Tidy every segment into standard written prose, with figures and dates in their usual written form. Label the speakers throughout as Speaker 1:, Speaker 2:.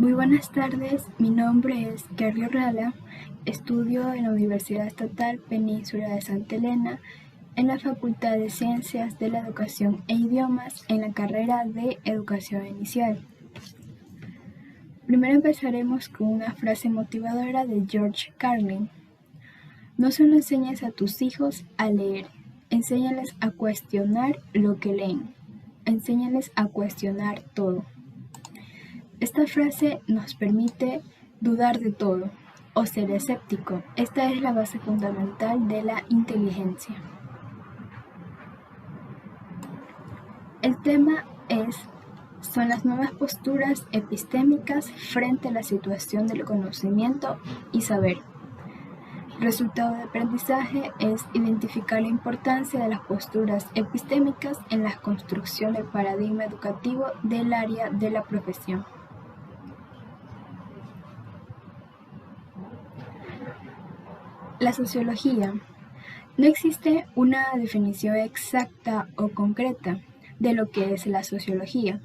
Speaker 1: Muy buenas tardes, mi nombre es Kerry Rala, estudio en la Universidad Estatal Península de Santa Elena en la Facultad de Ciencias de la Educación e Idiomas en la carrera de Educación Inicial. Primero empezaremos con una frase motivadora de George Carlin. No solo enseñes a tus hijos a leer, enséñales a cuestionar lo que leen, enséñales a cuestionar todo. Esta frase nos permite dudar de todo o ser escéptico. Esta es la base fundamental de la inteligencia. El tema son las nuevas posturas epistémicas frente a la situación del conocimiento y saber. El resultado de aprendizaje es identificar la importancia de las posturas epistémicas en la construcción del paradigma educativo del área de la profesión. La sociología. No existe una definición exacta o concreta de lo que es la sociología,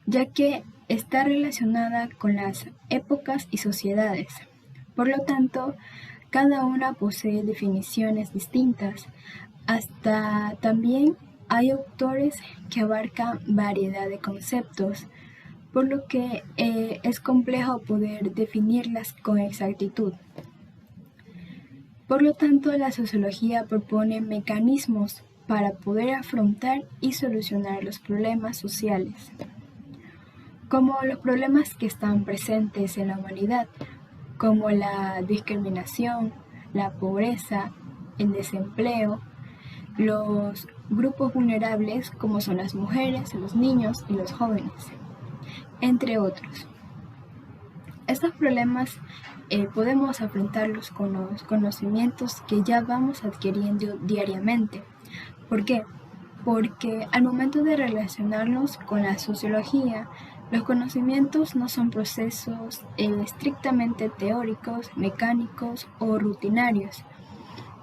Speaker 1: ya que está relacionada con las épocas y sociedades. Por lo tanto, cada una posee definiciones distintas. Hasta también hay autores que abarcan variedad de conceptos, por lo que es complejo poder definirlas con exactitud. Por lo tanto, la sociología propone mecanismos para poder afrontar y solucionar los problemas sociales, como los problemas que están presentes en la humanidad, como la discriminación, la pobreza, el desempleo, los grupos vulnerables como son las mujeres, los niños y los jóvenes, entre otros. Estos problemas podemos afrontarlos con los conocimientos que ya vamos adquiriendo diariamente. ¿Por qué? Porque al momento de relacionarnos con la sociología, los conocimientos no son procesos estrictamente teóricos, mecánicos o rutinarios.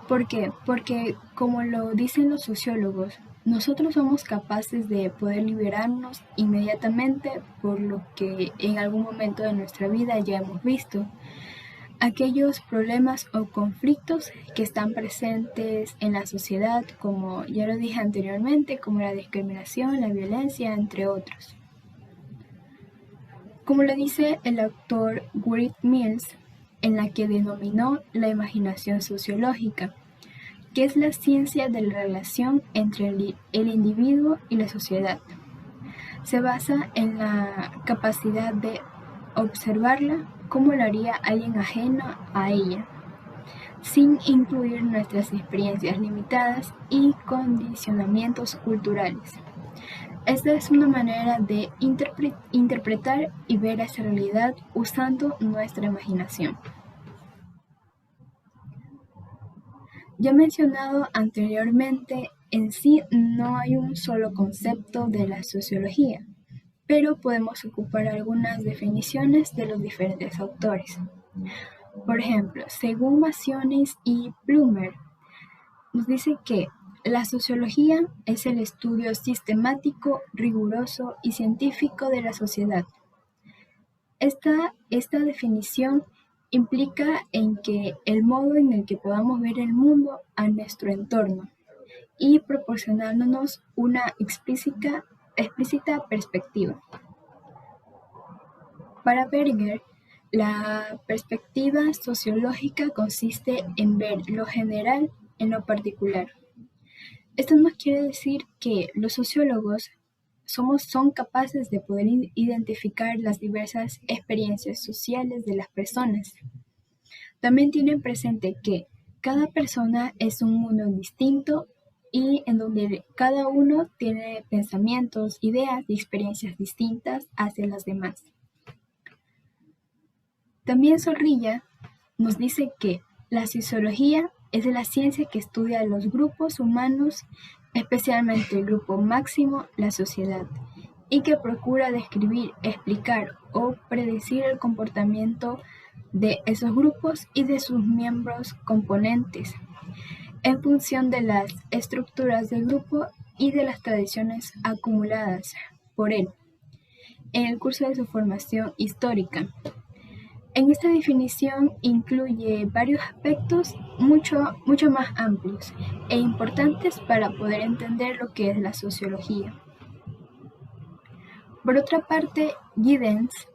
Speaker 1: ¿Por qué? Porque, como lo dicen los sociólogos, nosotros somos capaces de poder liberarnos inmediatamente por lo que en algún momento de nuestra vida ya hemos visto. Aquellos problemas o conflictos que están presentes en la sociedad, como ya lo dije anteriormente, como la discriminación, la violencia, entre otros. Como lo dice el autor Wright Mills, en la que denominó la imaginación sociológica, que es la ciencia de la relación entre el individuo y la sociedad. Se basa en la capacidad de observarla como lo haría alguien ajeno a ella, sin incluir nuestras experiencias limitadas y condicionamientos culturales. Esta es una manera de interpretar y ver esa realidad usando nuestra imaginación. Ya mencionado anteriormente, en sí no hay un solo concepto de la sociología, pero podemos ocupar algunas definiciones de los diferentes autores. Por ejemplo, según Maciones y Plumer, nos dice que la sociología es el estudio sistemático, riguroso y científico de la sociedad. Esta definición implica en que el modo en el que podamos ver el mundo a nuestro entorno y proporcionándonos una explícita perspectiva. Para Berger, la perspectiva sociológica consiste en ver lo general en lo particular. Esto nos quiere decir que los sociólogos son capaces de poder identificar las diversas experiencias sociales de las personas. También tienen presente que cada persona es un mundo distinto y en donde cada uno tiene pensamientos, ideas y experiencias distintas hacia las demás. También Zorrilla nos dice que la sociología es la ciencia que estudia los grupos humanos, especialmente el grupo máximo, la sociedad, y que procura describir, explicar o predecir el comportamiento de esos grupos y de sus miembros componentes, en función de las estructuras del grupo y de las tradiciones acumuladas por él. en el curso de su formación histórica. En esta definición incluye varios aspectos mucho más amplios e importantes para poder entender lo que es la sociología. Por otra parte, Giddens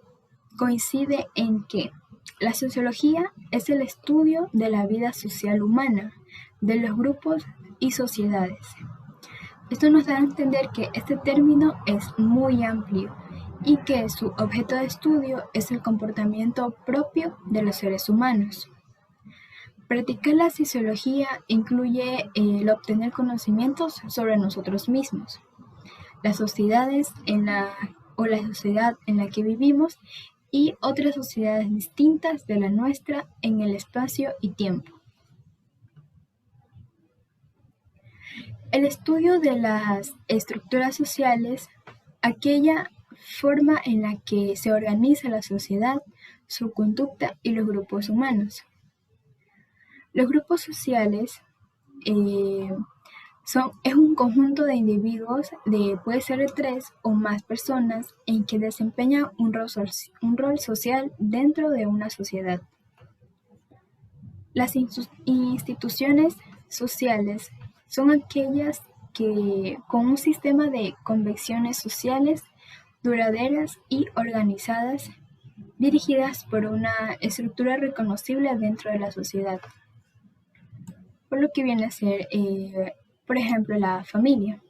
Speaker 1: coincide en que la sociología es el estudio de la vida social humana, de los grupos y sociedades. Esto nos da a entender que este término es muy amplio y que su objeto de estudio es el comportamiento propio de los seres humanos. Practicar la sociología incluye el obtener conocimientos sobre nosotros mismos, las sociedades la sociedad en la que vivimos y otras sociedades distintas de la nuestra en el espacio y tiempo. El estudio de las estructuras sociales, aquella forma en la que se organiza la sociedad, su conducta y los grupos humanos. Los grupos sociales es un conjunto de individuos, puede ser de 3 o más personas, en que desempeñan un rol social dentro de una sociedad. Las instituciones sociales son aquellas que, con un sistema de convenciones sociales duraderas y organizadas, dirigidas por una estructura reconocible dentro de la sociedad, por lo que viene a ser, por ejemplo, la familia.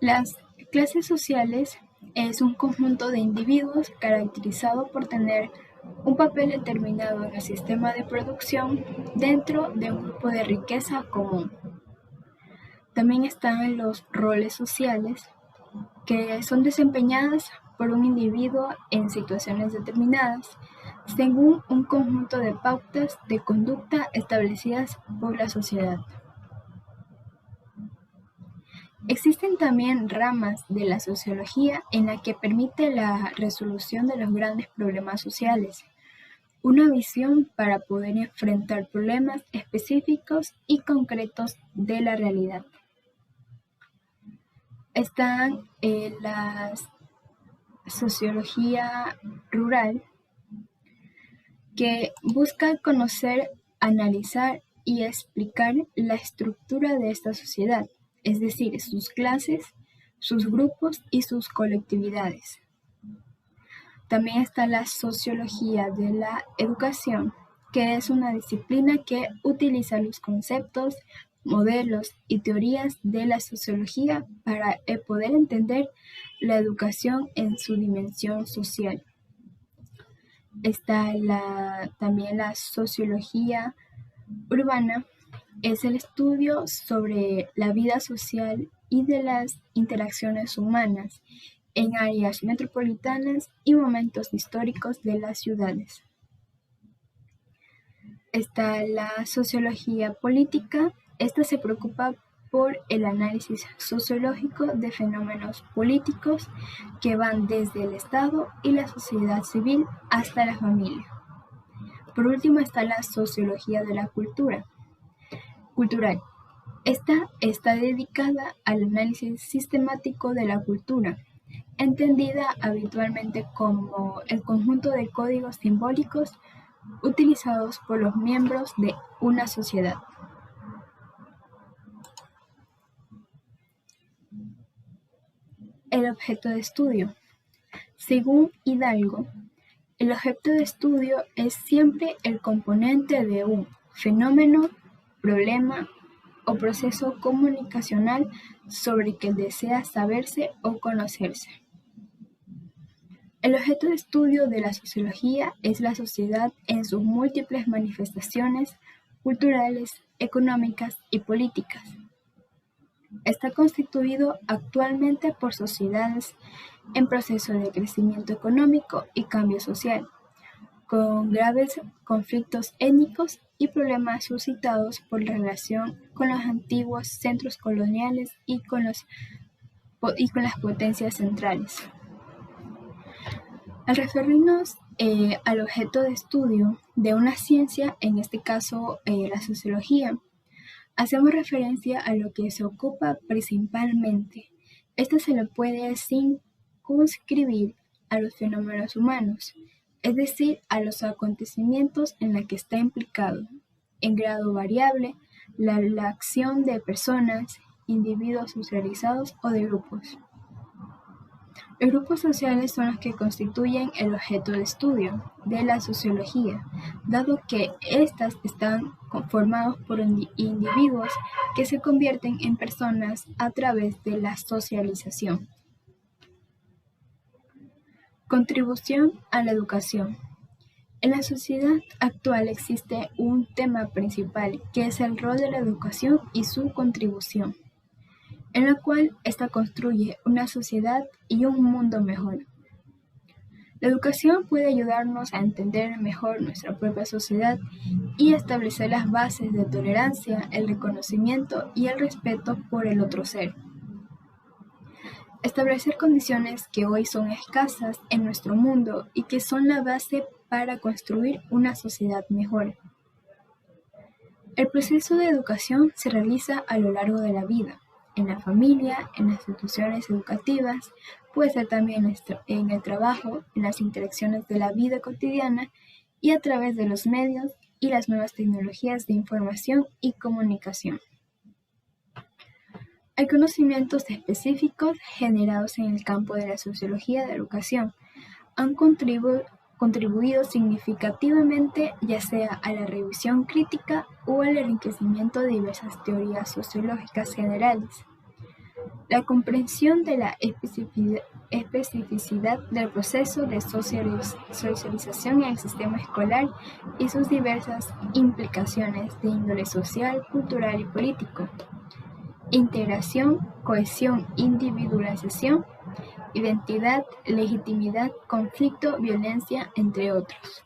Speaker 1: Las clases sociales es un conjunto de individuos caracterizado por tener un papel determinado en el sistema de producción dentro de un grupo de riqueza común. También están los roles sociales, que son desempeñadas por un individuo en situaciones determinadas, según un conjunto de pautas de conducta establecidas por la sociedad. Existen también ramas de la sociología en la que permite la resolución de los grandes problemas sociales, una visión para poder enfrentar problemas específicos y concretos de la realidad. Están la sociología rural, que busca conocer, analizar y explicar la estructura de esta sociedad, es decir, sus clases, sus grupos y sus colectividades. También está la sociología de la educación, que es una disciplina que utiliza los conceptos, modelos y teorías de la sociología para poder entender la educación en su dimensión social. Está también la sociología urbana, es el estudio sobre la vida social y de las interacciones humanas en áreas metropolitanas y momentos históricos de las ciudades. Está la sociología política, esta se preocupa por el análisis sociológico de fenómenos políticos que van desde el Estado y la sociedad civil hasta la familia. Por último está la sociología de la cultural. Esta está dedicada al análisis sistemático de la cultura, entendida habitualmente como el conjunto de códigos simbólicos utilizados por los miembros de una sociedad. El objeto de estudio. Según Hidalgo, el objeto de estudio es siempre el componente de un fenómeno, problema o proceso comunicacional sobre el que desea saberse o conocerse. El objeto de estudio de la sociología es la sociedad en sus múltiples manifestaciones culturales, económicas y políticas. Está constituido actualmente por sociedades en proceso de crecimiento económico y cambio social, con graves conflictos étnicos y problemas suscitados por la relación con los antiguos centros coloniales y con las potencias centrales. Al referirnos al objeto de estudio de una ciencia, en este caso la sociología, hacemos referencia a lo que se ocupa principalmente, Esta se le puede circunscribir a los fenómenos humanos, es decir, a los acontecimientos en los que está implicado, en grado variable, la acción de personas, individuos socializados o de grupos. Los grupos sociales son los que constituyen el objeto de estudio de la sociología, dado que éstas están conformados por individuos que se convierten en personas a través de la socialización. Contribución a la educación. En la sociedad actual existe un tema principal que es el rol de la educación y su contribución, en la cual ésta construye una sociedad y un mundo mejor. La educación puede ayudarnos a entender mejor nuestra propia sociedad y establecer las bases de tolerancia, el reconocimiento y el respeto por el otro ser. Establecer condiciones que hoy son escasas en nuestro mundo y que son la base para construir una sociedad mejor. El proceso de educación se realiza a lo largo de la vida, en la familia, en las instituciones educativas, puede ser también en el trabajo, en las interacciones de la vida cotidiana y a través de los medios y las nuevas tecnologías de información y comunicación. Hay conocimientos específicos generados en el campo de la sociología de la educación. Han contribuido significativamente ya sea a la revisión crítica o al enriquecimiento de diversas teorías sociológicas generales. La comprensión de la especificidad del proceso de socialización en el sistema escolar y sus diversas implicaciones de índole social, cultural y político. Integración, cohesión, individualización, identidad, legitimidad, conflicto, violencia, entre otros.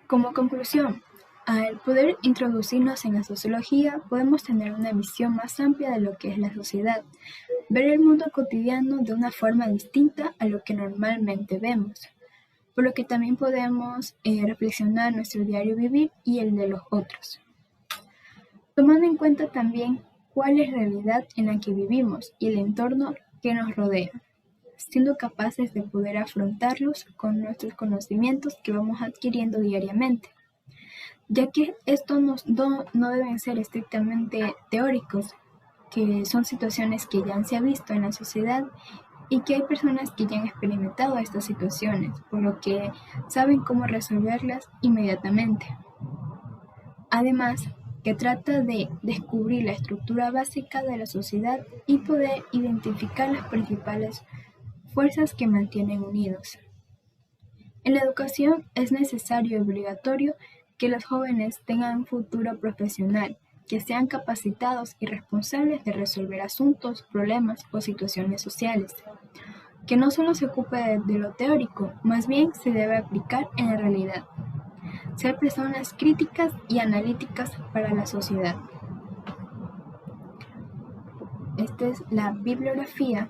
Speaker 1: Como conclusión, al poder introducirnos en la sociología, podemos tener una visión más amplia de lo que es la sociedad, ver el mundo cotidiano de una forma distinta a lo que normalmente vemos, por lo que también podemos reflexionar nuestro diario vivir y el de los otros, tomando en cuenta también cuál es la realidad en la que vivimos y el entorno que nos rodea, siendo capaces de poder afrontarlos con nuestros conocimientos que vamos adquiriendo diariamente, ya que estos no deben ser estrictamente teóricos, que son situaciones que ya se han visto en la sociedad y que hay personas que ya han experimentado estas situaciones, por lo que saben cómo resolverlas inmediatamente. Además, que trata de descubrir la estructura básica de la sociedad y poder identificar las principales fuerzas que mantienen unidos. En la educación es necesario y obligatorio que los jóvenes tengan un futuro profesional, que sean capacitados y responsables de resolver asuntos, problemas o situaciones sociales, que no solo se ocupe de lo teórico, más bien se debe aplicar en la realidad. Ser personas críticas y analíticas para la sociedad. Esta es la bibliografía